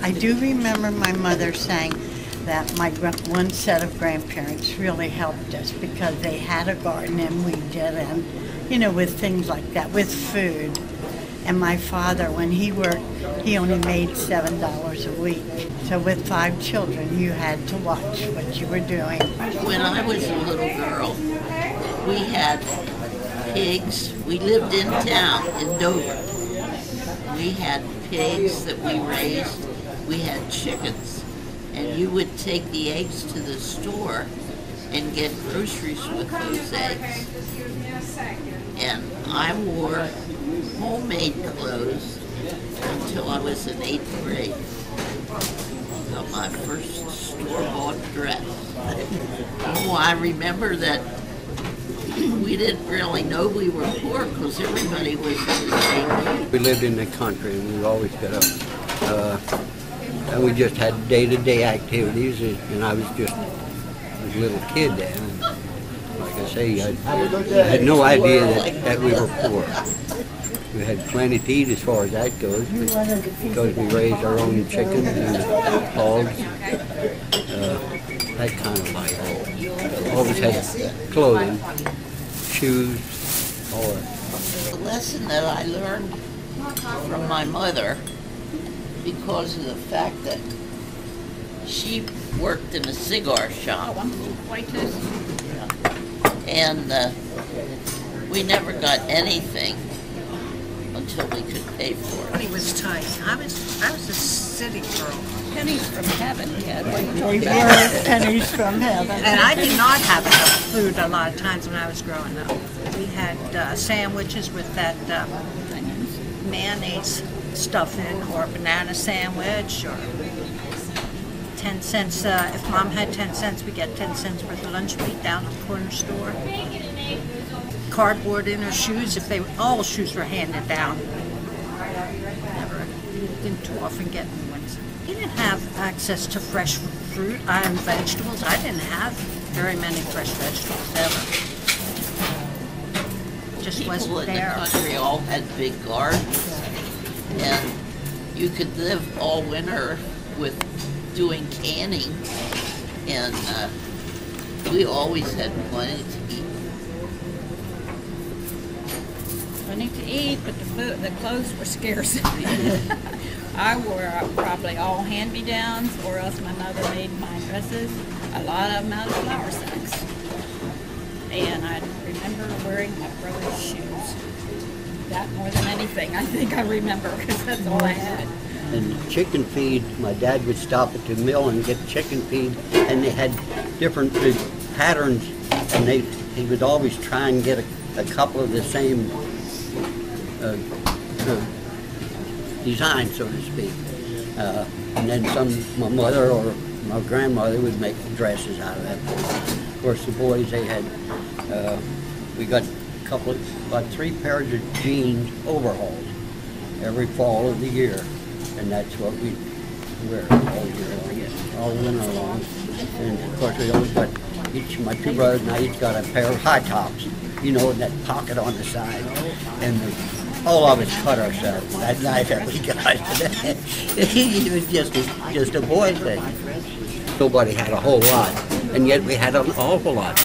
I do remember my mother saying that my one set of grandparents really helped us because they had a garden and we did, and with things like that, with food. And my father, when he worked, he only made $7 a week. So with 5 children, you had to watch what you were doing. When I was a little girl, we had pigs. We lived in town in Dover. We had pigs that we raised. We had chickens. And you would take the eggs to the store and get groceries with those eggs. And I wore homemade clothes until I was in 8th grade. Got my first store-bought dress. Oh, I remember that we didn't really know we were poor because everybody was in the same mood. We lived in the country and we always got up. And we just had day-to-day activities, and I was just a little kid then. And like I say, I had no idea that we were poor. We had plenty to eat as far as that goes, because we raised our own chickens and hogs, that kind of life. Always had clothing, shoes, all that. The lesson that I learned from my mother, because of the fact that she worked in a cigar shop, and we never got anything until we could pay for it. Money was tight. I was a city girl. Pennies from heaven, yeah. We were pennies from heaven. And I did not have enough food a lot of times when I was growing up. We had sandwiches with that mayonnaise stuffing, or a banana sandwich, or 10 cents. If Mom had 10 cents, we get 10 cents worth of lunch meat down at the corner store. Cardboard inner shoes, if all shoes were handed down. Didn't too often get new ones. You didn't have access to fresh fruit and vegetables. I didn't have very many fresh vegetables ever. Just wasn't there. People in the country all had big gardens, and you could live all winter with doing canning, and we always had plenty to eat. Plenty to eat, but the clothes were scarce. I wore probably all hand-me-downs, or else my mother made my dresses, a lot of them out of flour sacks. And I remember wearing my brother's shoes. That more than anything, I think I remember, because that's all I had. And chicken feed, my dad would stop at the mill and get chicken feed, and they had different patterns, and he would always try and get a couple of the same design, so to speak. And then my mother or my grandmother would make dresses out of that. Of course, the boys, they had, we got about 3 pairs of jeans overhauls every fall of the year, and that's what we wear all year long, all winter long. And of course, we always got my 2 brothers and I each got a pair of high tops, with that pocket on the side, and all of us cut ourselves that night that we got. It was just a boy thing. Nobody had a whole lot, and yet we had an awful lot.